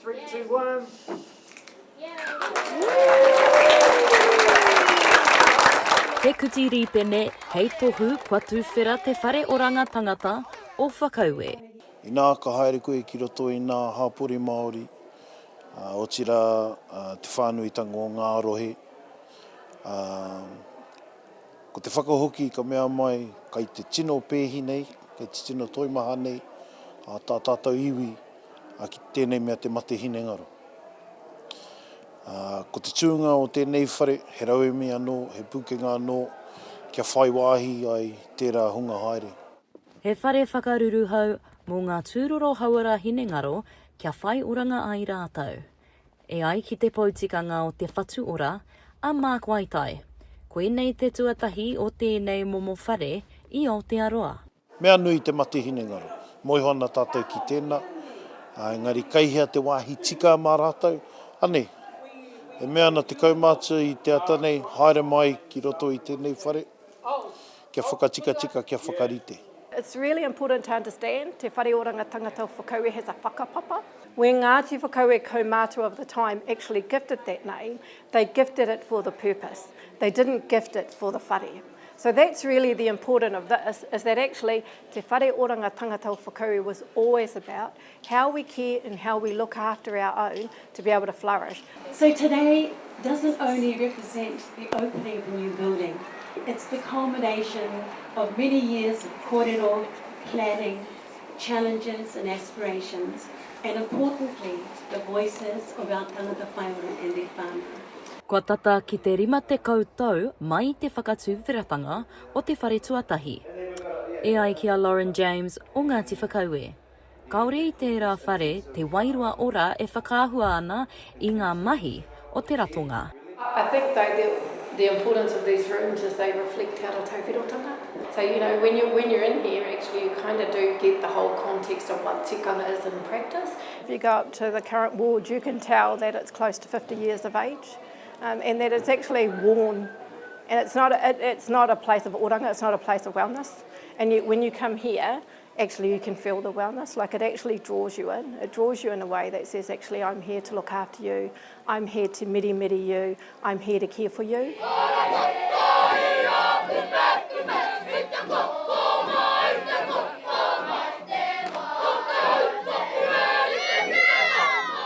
3, 2, 1. Te kuti rīpene, hei tohu kua tuwhera Te Whare Oranga Tangata o Whakaue. I nā ka haere koe ki roto i nā hāpori Māori, o tira te whānuitanga o ngā rohe. Ko te whakahoki ka mea mai, kai te tino pēhi nei, kai te tino toimaha nei, tā tātou iwi, a ki tēnei mea te mate hine ngaro. Ko te tūnga o tēnei whare, he rauemi anō, he pukenga anō, kia whai wāhi ai tērā hunga haere. He whare whakaruru hau mō ngā tūroro hauara hine ngaro kia whai oranga ai rātau. E ai ki te pautikanga o te whatu ora, a Mark Waitai. Koe nei te tuatahi o tēnei momo whare i Aotearoa. Mea nui te mate hine ngaro. Moihona tātou ki tēnā. Engari kaihea te wāhi tika mā rātau. Ane, e mea na te kaumātua i te ata nei, haere mai ki roto i tēnei whare. Kia whakatika, kia whakarite. It's really important to understand Te Whare Oranga Tangata o Whakaue has a whakapapa. When Ngāti Whakaue kaumātua of the time actually gifted that name, they gifted it for the purpose. They didn't gift it for the whare. So that's really the important of this, is that actually Te Whare Oranga Tangata o Whakaue was always about how we care and how we look after our own to be able to flourish. So today doesn't only represent the opening of a new building, it's the culmination of many years of kōrero, planning, challenges and aspirations, and importantly, the voices of our tangata whaiora and their whānau. Kua tata ki te rima te koutou mai te whakatūwhiratanga o te whare tuatahi. E ai kia Lauren James o Ngāti Whakaue. Kaore i tērā whare te wairua ora e whakāhua ana i ngā mahi o te ratonga. I think though the importance of these rooms is they reflect how to tauwhirotanga. So, you know, when you're in here, actually you kind of do get the whole context of what tikanga is in practice. If you go up to the current ward, you can tell that it's close to 50 years of age. And that it's actually worn, and it's not a place of oranga, it's not a place of wellness. And yet when you come here, actually you can feel the wellness, like it actually draws you in. It draws you in a way that says, actually, I'm here to look after you, I'm here to mirimiri you, I'm here to care for you.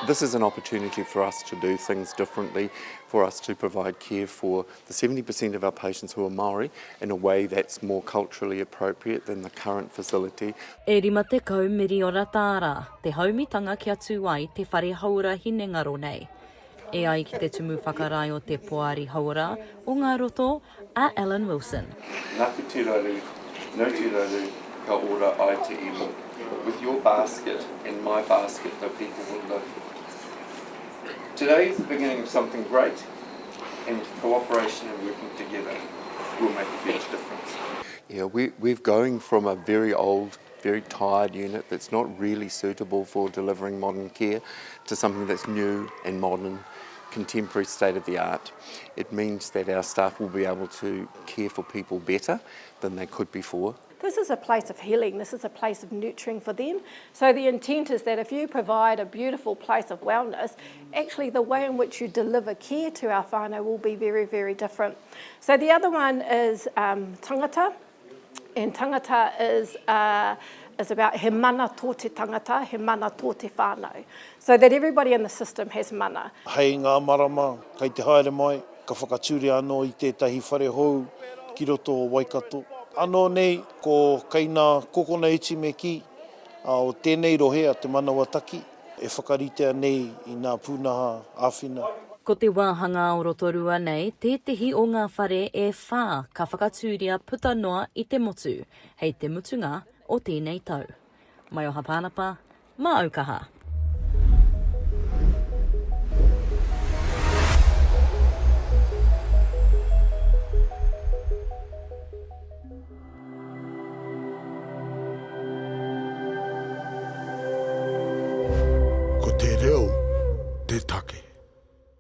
This is an opportunity for us to do things differently, for us to provide care for the 70% of our patients who are Māori in a way that's more culturally appropriate than the current facility. E rima te kau miri ora tāra, te haumitanga kia tū ai te whare haura hine ngaro nei. E ai ki te tumu whakarai o te poari haura o ngā roto a Alan Wilson. Nāku te raru, no te raru, ka ora ai te iwi. With your basket and my basket, the people will live. Today is the beginning of something great, and with cooperation and working together, we'll make a huge difference. Yeah, we're going from a very old, very tired unit that's not really suitable for delivering modern care to something that's new and modern, contemporary, state-of-the-art. It means that our staff will be able to care for people better than they could before. This is a place of healing, this is a place of nurturing for them. So the intent is that if you provide a beautiful place of wellness, actually the way in which you deliver care to our whānau will be very, very different. So the other one is tangata, and tangata is about he mana tō te tangata, he mana tō te whānau. So that everybody in the system has mana. Hei ngā marama, kai te haere mai, ka whakature anō i tētahi whare hou ki roto o Waikato. Anō nei, ko kaina kokona ichi me ki, o tēnei rohea te manawa taki, e whakaritea nei i ngā pūnaha āwhina. Ko te wāhanga o rotorua nei, tētehi o ngā whare e whā ka whakatūria puta noa i te motu, hei te mutunga o tēnei tau. Maioha Panapa, ma Aukaha.